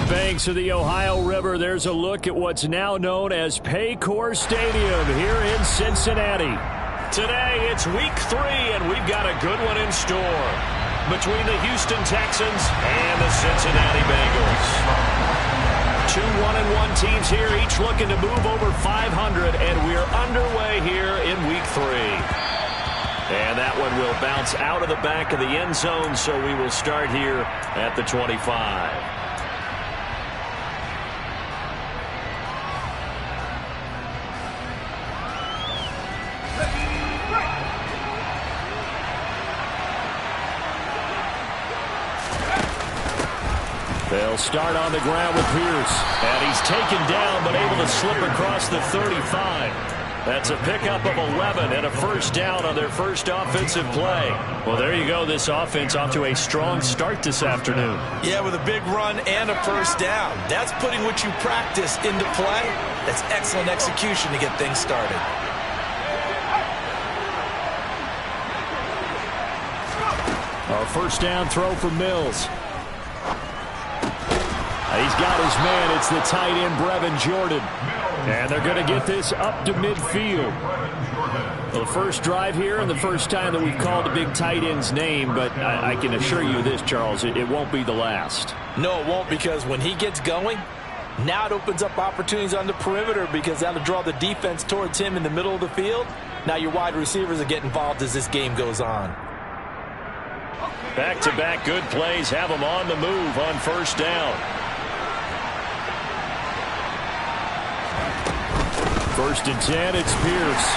banks of the Ohio River, there's a look at what's now known as Paycor Stadium here in Cincinnati. Today, it's week 3, and we've got a good one in store between the Houston Texans and the Cincinnati Bengals. 2 1-1 teams here, each looking to move over 500, and we're underway here in week 3. And that one will bounce out of the back of the end zone, so we will start here at the 25. They'll start on the ground with Pierce. And he's taken down, but able to slip across the 35. That's a pickup of 11 and a first down on their first offensive play. Well, there you go. This offense off to a strong start this afternoon. Yeah, with a big run and a first down. That's putting what you practice into play. That's excellent execution to get things started. A first down throw for Mills. He's got his man. It's the tight end, Brevin Jordan. And they're going to get this up to midfield. Well, the first drive here and the first time that we've called a big tight end's name, but I can assure you this, Charles, it won't be the last. No, it won't, because when he gets going, now it opens up opportunities on the perimeter because that'll draw the defense towards him in the middle of the field. Now your wide receivers will get involved as this game goes on. Back-to-back good plays have them on the move on first down. First and 10, it's Pierce.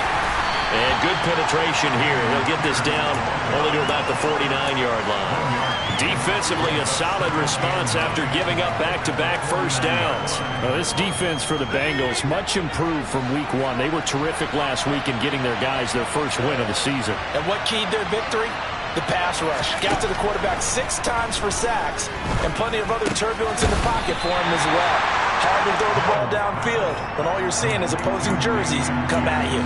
And good penetration here. He'll get this down only to about the 49-yard line. Defensively, a solid response after giving up back-to-back first downs. Well, this defense for the Bengals, much improved from week 1. They were terrific last week in getting their guys their first win of the season. And what keyed their victory? The pass rush. Got to the quarterback 6 times for sacks, and plenty of other turbulence in the pocket for him as well. Hard to throw the ball downfield when all you're seeing is opposing jerseys come at you.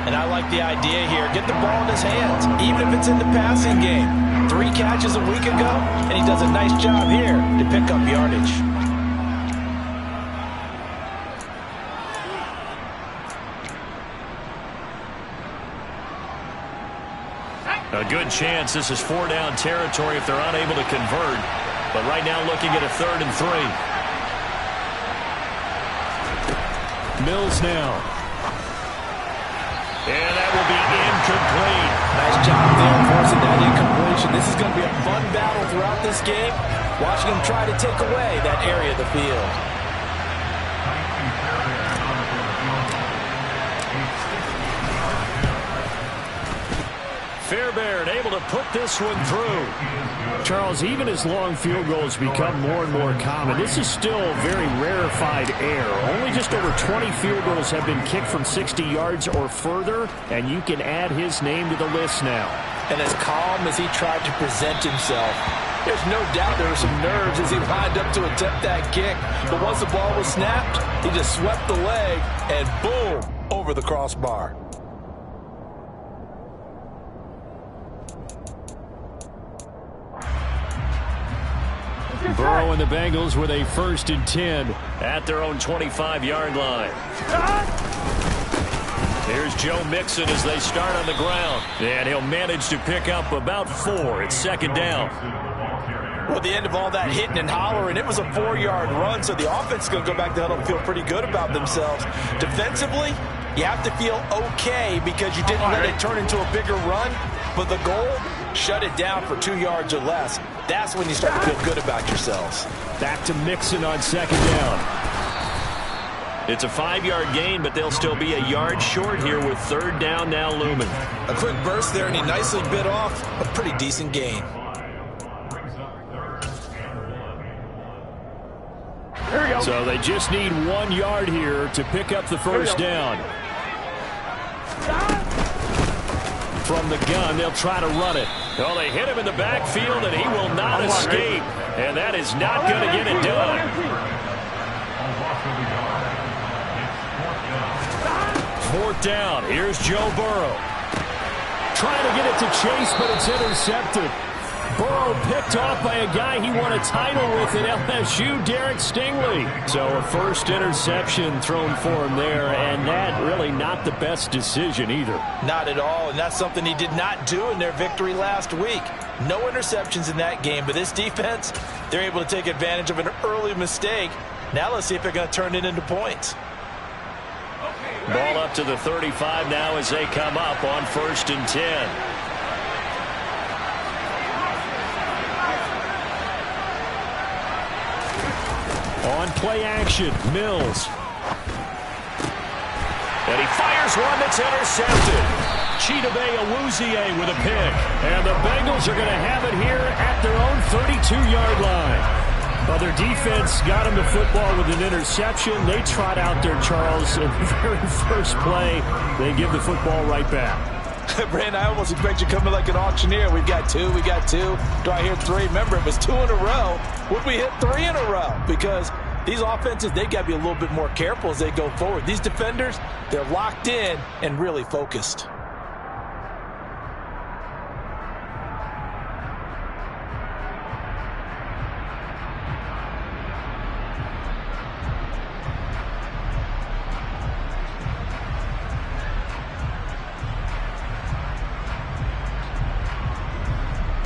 And I like the idea here. Get the ball in his hands, even if it's in the passing game. 3 catches a week ago, and he does a nice job here to pick up yardage. A good chance this is 4-down territory if they're unable to convert. But right now looking at a 3rd and 3. Mills now. And that will be incomplete. Nice job there forcing that incompletion. This is going to be a fun battle throughout this game. Watching him try to take away that area of the field. Fairbairn able to put this one through. Charles, even as long field goals become more and more common, this is still very rarefied air. Only just over 20 field goals have been kicked from 60 yards or further, and you can add his name to the list now. And as calm as he tried to present himself, there's no doubt there were some nerves as he lined up to attempt that kick. But once the ball was snapped, he just swept the leg and boom, over the crossbar. Burrow and the Bengals with a 1st and 10 at their own 25-yard line. Here's Joe Mixon as they start on the ground. And he'll manage to pick up about 4. It's 2nd down. Well, the end of all that hitting and hollering, it was a 4-yard run, so the offense is going to go back to huddle and feel pretty good about themselves. Defensively, you have to feel okay because you didn't let it turn into a bigger run, but the goal, shut it down for 2 yards or less. That's when you start to feel good about yourselves. Back to Mixon on 2nd down. It's a 5-yard gain, but they'll still be a yard short here with 3rd down now looming. A quick burst there, and he nicely bit off a pretty decent gain. So they just need 1 yard here to pick up the first down. From the gun, they'll try to run it. Well, they hit him in the backfield, and he will not escape. And that is not going to get it done. 4th down. Here's Joe Burrow. Trying to get it to Chase, but it's intercepted. Burrow picked off by a guy he won a title with at LSU, Derek Stingley. So a first interception thrown for him there, and that really not the best decision either. Not at all, and that's something he did not do in their victory last week. No interceptions in that game, but this defense, they're able to take advantage of an early mistake. Now let's see if they're going to turn it into points. Ball up to the 35 now as they come up on 1st and 10. On play action, Mills. And he fires one that's intercepted. Chidobe Awuzie with a pick. And the Bengals are going to have it here at their own 32-yard line. Well, their defense got him the football with an interception. They trot out there, Charles, in the very first play. They give the football right back. Brandon, I almost expect you coming like an auctioneer. We've got two. Do I hear three? Remember, it was 2 in a row. Would we hit 3 in a row? Because these offenses, they got to be a little bit more careful as they go forward. These defenders, they're locked in and really focused.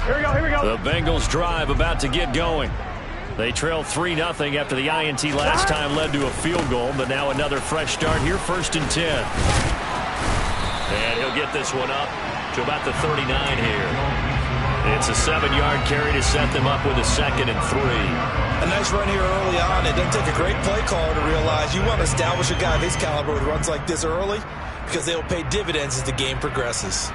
Here we go. The Bengals drive about to get going. They trail 3-0 after the INT last time led to a field goal, but now another fresh start here, 1st and 10. And he'll get this one up to about the 39 here. It's a 7-yard carry to set them up with a 2nd and 3. A nice run here early on. It doesn't take a great play caller to realize you want to establish a guy of his caliber with runs like this early because they will pay dividends as the game progresses.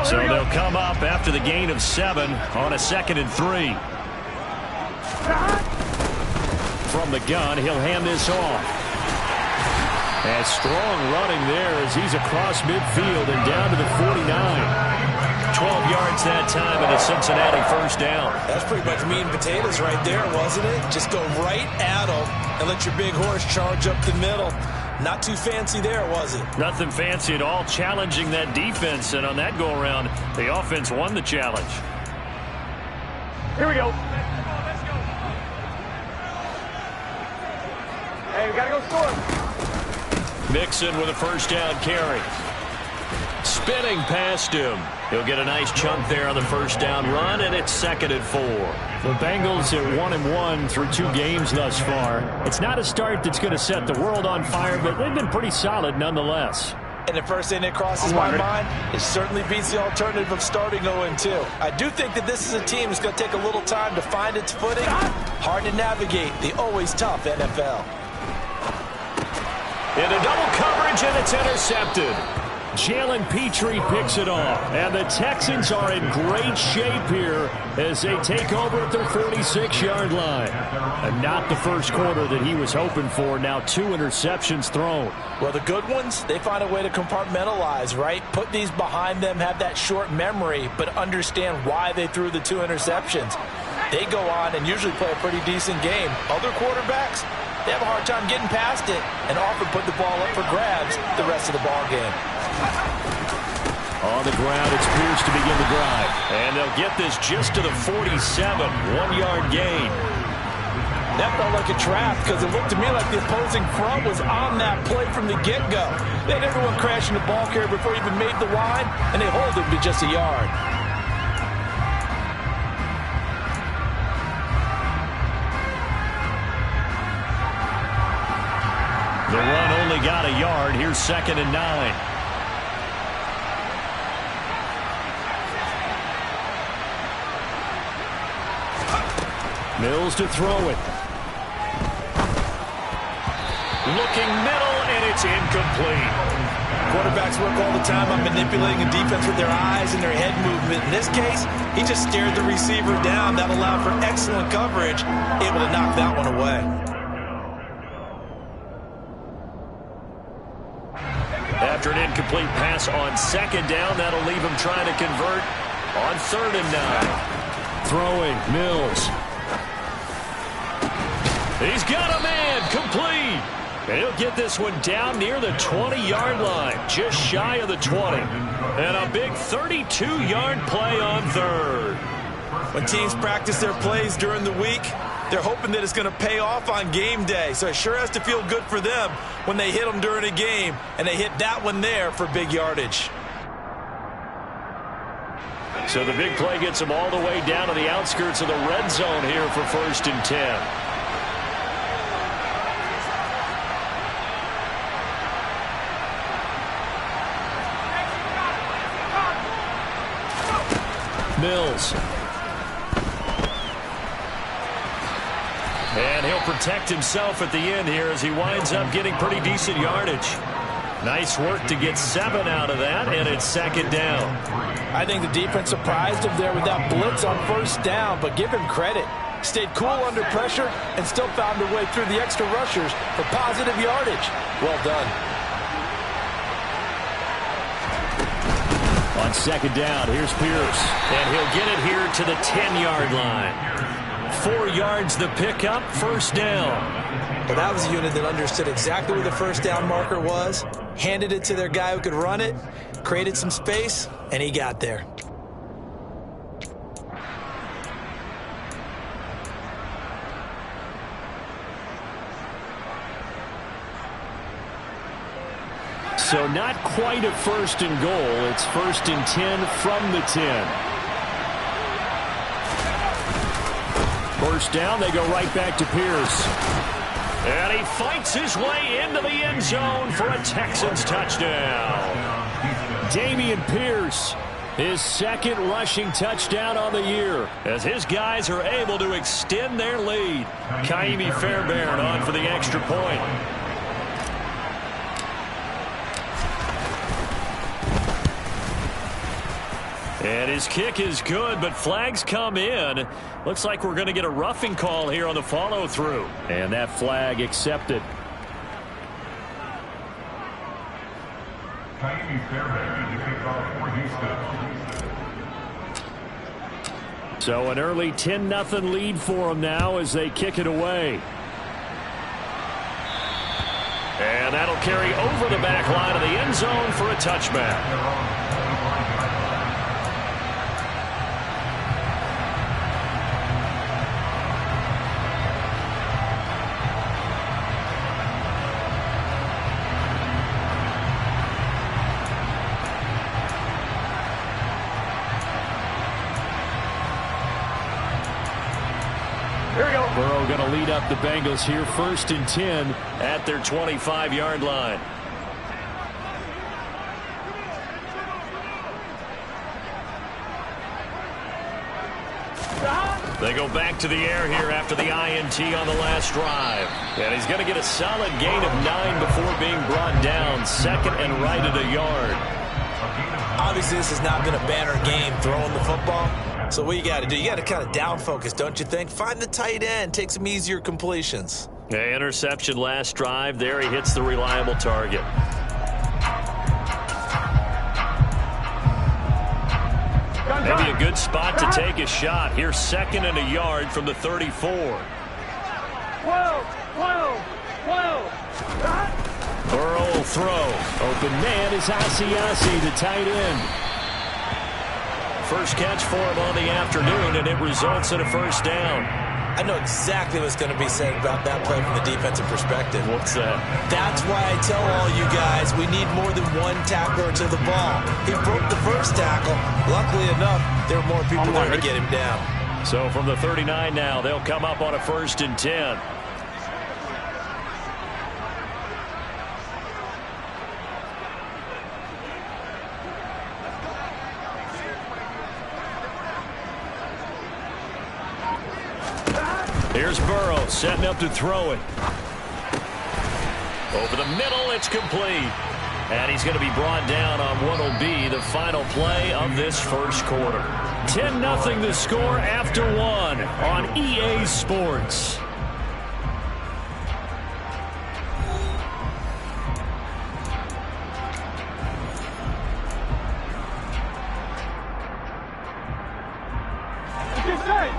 So they'll come up after the gain of 7 on a 2nd and 3. From the gun, he'll hand this off. And strong running there as he's across midfield and down to the 49. 12 yards that time and a Cincinnati first down. That's pretty much meat and potatoes right there, wasn't it? Just go right at them and let your big horse charge up the middle. Not too fancy there, was it? Nothing fancy at all, challenging that defense, and on that go-around, the offense won the challenge. Here we go. Hey, we got to go score. Mixon with a first down carry. Spinning past him. He'll get a nice chunk there on the first down run, and it's 2nd and 4. The Bengals at 1-1 through 2 games thus far. It's not a start that's going to set the world on fire, but they've been pretty solid nonetheless. And the first thing that crosses my mind, it certainly beats the alternative of starting 0-2. I do think that this is a team that's going to take a little time to find its footing. Hard to navigate the always tough NFL. Into double coverage, and it's intercepted. Jalen Petrie picks it off, and the Texans are in great shape here as they take over at their 46-yard line. And not the first quarter that he was hoping for. Now 2 interceptions thrown. Well, the good ones, they find a way to compartmentalize, right? Put these behind them, have that short memory, but understand why they threw the 2 interceptions. They go on and usually play a pretty decent game. Other quarterbacks, they have a hard time getting past it and often put the ball up for grabs the rest of the ball game. On the ground, it's Pierce to begin the drive. And they'll get this just to the 47, 1-yard gain. That felt like a trap because it looked to me like the opposing front was on that play from the get-go. They had everyone crashing the ball carrier before he even made the line, and they hold him to just a yard. The run only got a yard. Here's 2nd and 9. Mills to throw it. Looking middle, and it's incomplete. Quarterbacks work all the time on manipulating a defense with their eyes and their head movement. In this case, he just stared the receiver down. That allowed for excellent coverage, able to knock that one away. After an incomplete pass on 2nd down, that'll leave him trying to convert on 3rd and 9. Throwing, Mills. He's got a man, complete. And he'll get this one down near the 20-yard line, just shy of the 20. And a big 32-yard play on third. When teams practice their plays during the week, they're hoping that it's going to pay off on game day. So it sure has to feel good for them when they hit them during a game, and they hit that one there for big yardage. So the big play gets them all the way down to the outskirts of the red zone here for 1st and 10. Mills. And he'll protect himself at the end here as he winds up getting pretty decent yardage. Nice work to get 7 out of that, and it's 2nd down. I think the defense surprised him there with that blitz on 1st down, but give him credit. Stayed cool under pressure and still found a way through the extra rushers for positive yardage. Well done. On 2nd down, here's Pierce. And he'll get it here to the 10-yard line. 4 yards the pickup, 1st down. But that was a unit that understood exactly where the 1st down marker was, handed it to their guy who could run it, created some space, and he got there. So not quite a 1st and goal. It's 1st and 10 from the 10. 1st down, they go right back to Pierce. And he fights his way into the end zone for a Texans touchdown. Dameon Pierce, his 2nd rushing touchdown on the year, as his guys are able to extend their lead. Ka'imi Fairbairn on for the extra point. And his kick is good, but flags come in. Looks like we're going to get a roughing call here on the follow-through. And that flag accepted. So an early 10-0 lead for them now as they kick it away. And that'll carry over the back line of the end zone for a touchback. Burrow going to lead up the Bengals here, 1st and 10 at their 25-yard line. They go back to the air here after the INT on the last drive. And he's going to get a solid gain of 9 before being brought down. 2nd and right at a yard. Obviously, this has not been a banner game throwing the football. So what you got to do, you got to kind of down focus, don't you think? Find the tight end, take some easier completions. Yeah, interception last drive. There he hits the reliable target. Maybe a good spot to take a shot. Here's 2nd and a yard from the 34. Burrow will throw. Open man is Asiasi, the tight end. First catch for him on the afternoon, and it results in a 1st down. I know exactly what's going to be said about that play from the defensive perspective. What's that? That's why I tell all you guys we need more than one tackler to the ball. He broke the 1st tackle. Luckily enough, there were more people there to get him down. So from the 39 now, they'll come up on a 1st and 10. Here's Burrow setting up to throw it. Over the middle, it's complete. And he's going to be brought down on what will be the final play of this 1st quarter. 10-0 the score after 1 on EA Sports.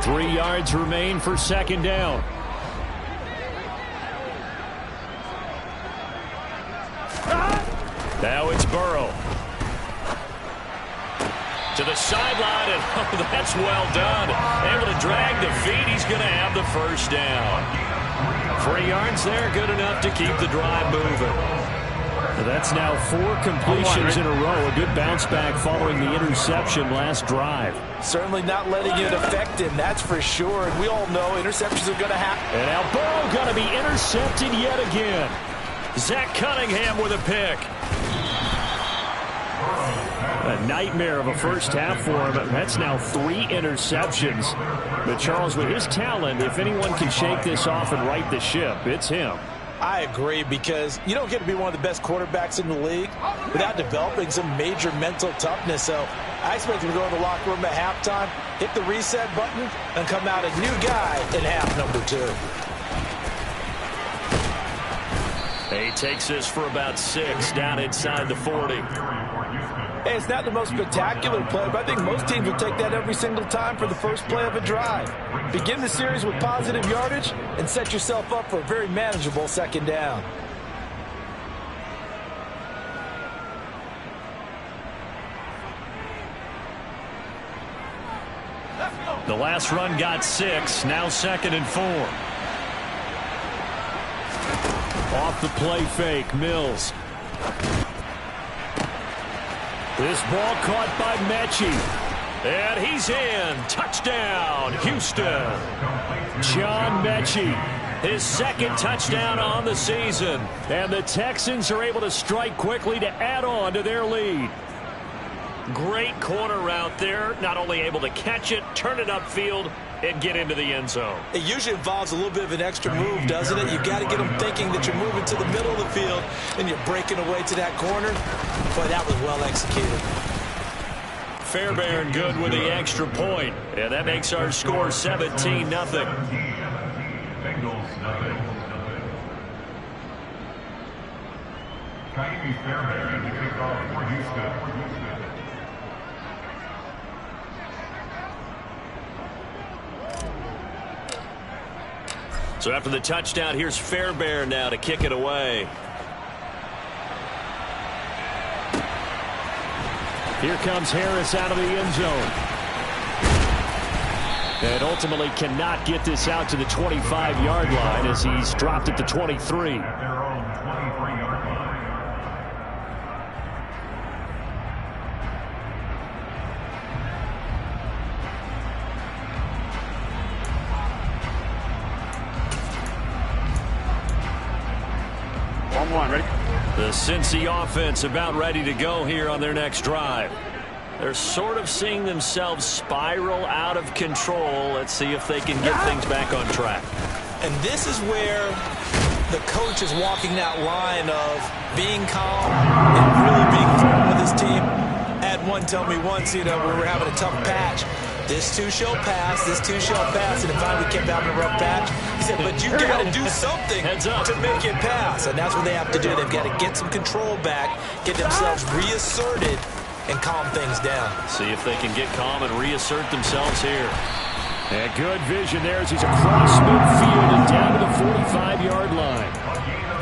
Three yards remain for 2nd down. Now it's Burrow. To the sideline, and oh, that's well done. Able to drag the feet. He's going to have the first down. 3 yards there, good enough to keep the drive moving. That's now 4 completions in a row. A good bounce back following the interception last drive. Certainly not letting it affect him, that's for sure. And we all know interceptions are going to happen. And now Burrow going to be intercepted yet again. Zach Cunningham with a pick. A nightmare of a first half for him. That's now 3 interceptions. But Charles, with his talent, if anyone can shake this off and right the ship, it's him. I agree, because you don't get to be one of the best quarterbacks in the league without developing some major mental toughness. So I expect him to go in the locker room at halftime, hit the reset button, and come out a new guy in half number 2. He takes this for about 6 down inside the 40. Hey, it's not the most spectacular play, but I think most teams will take that every single time for the first play of a drive. Begin the series with positive yardage and set yourself up for a very manageable second down. The last run got 6, now 2nd and 4. Off the play fake, Mills. This ball caught by Mechie. And he's in. Touchdown, Houston. John Mechie. His 2nd touchdown on the season. And the Texans are able to strike quickly to add on to their lead. Great corner route there. Not only able to catch it, turn it upfield, and get into the end zone. It usually involves a little bit of an extra move, doesn't it? You've got to get them thinking that you're moving to the middle of the field and you're breaking away to that corner. Boy, that was well executed. Fairbairn good with the extra point. And that makes our score 17-0. Ka'imi Fairbairn to kick off for Houston. So after the touchdown, here's Fairbairn now to kick it away. Here comes Harris out of the end zone. And ultimately cannot get this out to the 25-yard line as he's dropped at the 23. The Cincy offense about ready to go here on their next drive. They're sort of seeing themselves spiral out of control. Let's see if they can get things back on track. And this is where the coach is walking that line of being calm and really being firm with his team. I had one tell me once, we were having a tough patch. This too shall pass, this too shall pass, and finally kept having a rough patch. He said, but you got to do something to make it pass, and that's what they have to do. They've got to get some control back, get themselves reasserted, and calm things down. See if they can get calm and reassert themselves here. And good vision there as he's across midfield and down to the 45-yard line.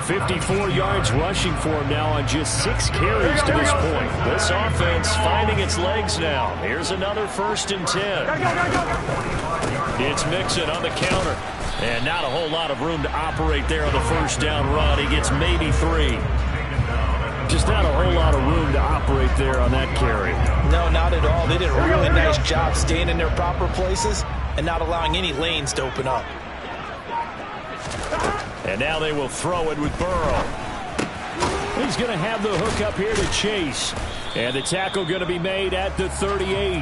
54 yards rushing for him now on just 6 carries to this point. This offense finding its legs now. Here's another 1st and 10. It's Mixon on the counter. And not a whole lot of room to operate there on the 1st down run. He gets maybe 3. Just not a whole lot of room to operate there on that carry. No, not at all. They did a really nice job staying in their proper places and not allowing any lanes to open up. And now they will throw it with Burrow. He's going to have the hook up here to Chase. And the tackle going to be made at the 38.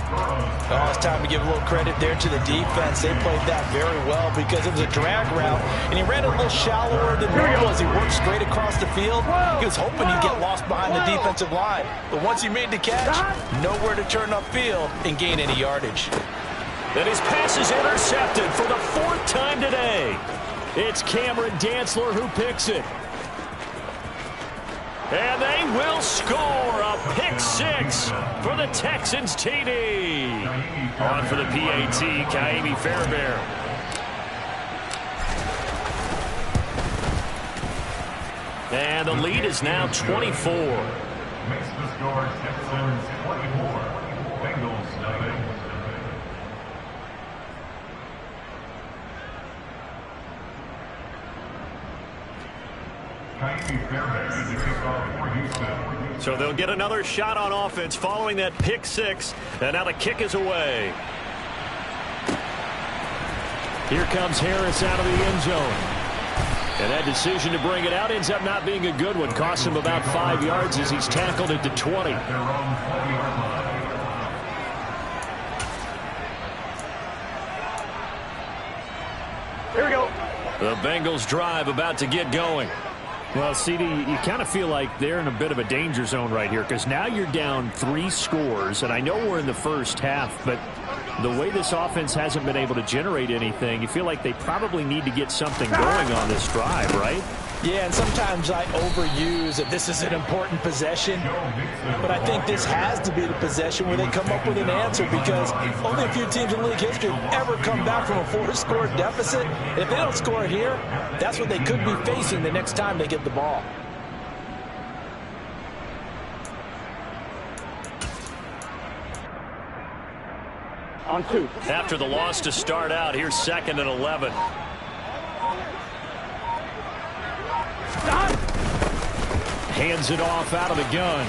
Oh, it's time to give a little credit there to the defense. They played that very well because it was a drag route, and he ran it a little shallower than normal as he worked straight across the field. He was hoping he'd get lost behind the defensive line. But once he made the catch, nowhere to turn upfield and gain any yardage. And his pass is intercepted for the 4th time today. It's Cameron Dantzler who picks it. And they will score a pick 6 for the Texans TD. On for the PAT, Ka'imi Fairbairn. And the lead is now 24. Makes the score Texans 24, Bengals 9. Ka'imi Fairbairn to kick off for Houston. So they'll get another shot on offense following that pick six. And now the kick is away. Here comes Harris out of the end zone. And that decision to bring it out ends up not being a good one. Costs him about 5 yards as he's tackled at the 20. Their own 20-yard line. Here we go. The Bengals drive about to get going. Well, CD, you kind of feel like they're in a bit of a danger zone right here because now you're down 3 scores, and I know we're in the first half, but the way this offense hasn't been able to generate anything, you feel like they probably need to get something going on this drive, right? Yeah, and sometimes I overuse that this is an important possession, but I think this has to be the possession where they come up with an answer because only a few teams in league history have ever come back from a 4-score deficit. And if they don't score here, that's what they could be facing the next time they get the ball. On 2. After the loss to start out, here's 2nd and 11. Hands it off out of the gun.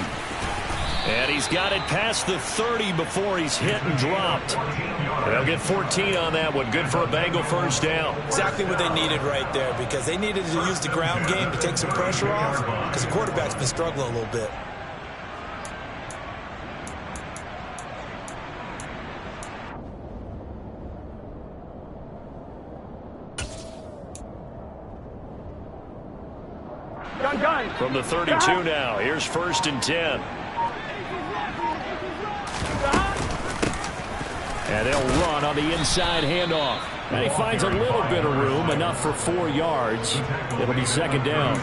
And he's got it past the 30 before he's hit and dropped. They'll get 14 on that one. Good for a Bengal first down. Exactly what they needed right there because they needed to use the ground game to take some pressure off because the quarterback's been struggling a little bit. Gun. From the 32 now, here's 1st and 10. And they'll run on the inside handoff. And he finds a little bit of room, enough for 4 yards. It'll be 2nd down.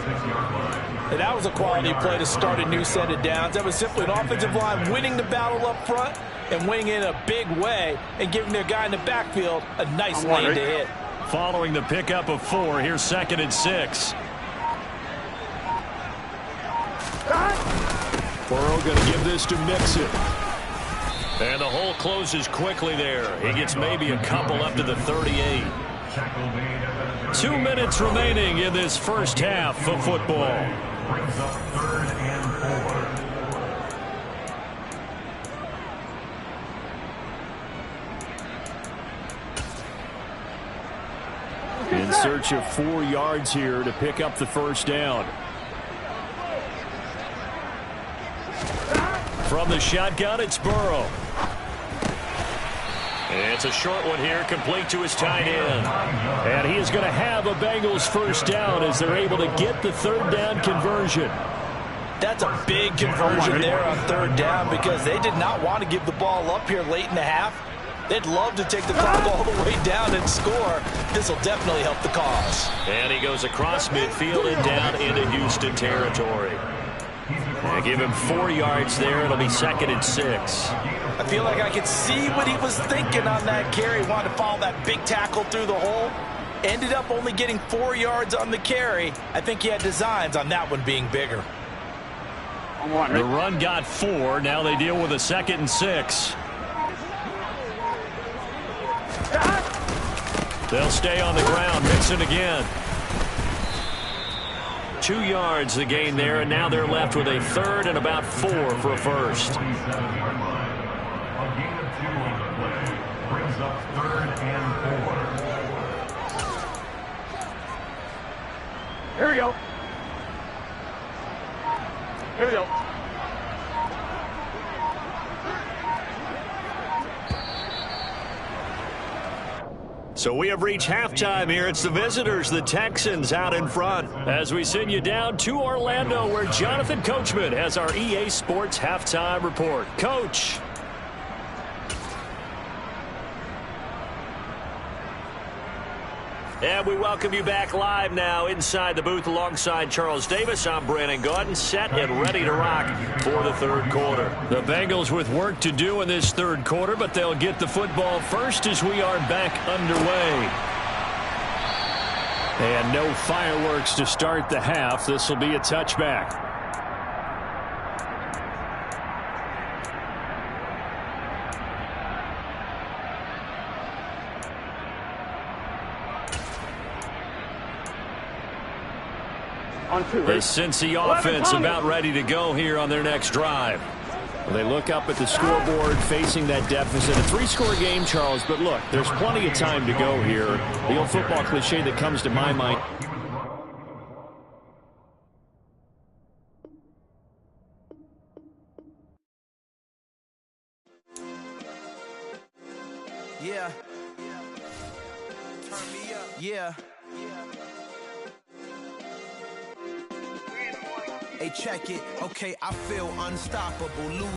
And that was a quality play to start a new set of downs. That was simply an offensive line winning the battle up front and winning in a big way and giving their guy in the backfield a nice lane to hit. Following the pickup of 4, here's 2nd and 6. Burrow going to give this to Mixon. And the hole closes quickly there. He gets maybe a couple up to the 38. 2 minutes remaining in this first half of football. Brings up 3rd and 4. In search of 4 yards here to pick up the first down. From the shotgun, it's Burrow. It's a short one here, complete to his tight end. And he is going to have a Bengals first down as they're able to get the 3rd down conversion. That's a big conversion there on 3rd down because they did not want to give the ball up here late in the half. They'd love to take the clock all the way down and score. This will definitely help the cause. And he goes across midfield and down into Houston territory. And give him 4 yards there. It'll be 2nd and 6. I feel like I could see what he was thinking on that carry. He wanted to follow that big tackle through the hole. Ended up only getting 4 yards on the carry. I think he had designs on that one being bigger. The run got 4. Now they deal with a 2nd and 6. They'll stay on the ground. Mixon again. 2 yards the gain there, and now they're left with a 3rd and about 4 for a first. A gain of 2 on the play. Brings up 3rd and 4. Here we go. Here we go. So we have reached halftime here. It's the visitors, the Texans, out in front. As we send you down to Orlando, where Jonathan Coachman has our EA Sports halftime report. Coach. And we welcome you back live now inside the booth alongside Charles Davis. I'm Brandon Gaudin, set and ready to rock for the 3rd quarter. The Bengals with work to do in this 3rd quarter, but they'll get the football first as we are back underway. And no fireworks to start the half. This will be a touchback. The Cincy offense about ready to go here on their next drive. Well, they look up at the scoreboard facing that deficit. A 3-score game, Charles, but look, there's plenty of time to go here. The old football cliche that comes to my mind. Yeah. Turn me up. Yeah. Hey, check it. Okay, I feel unstoppable.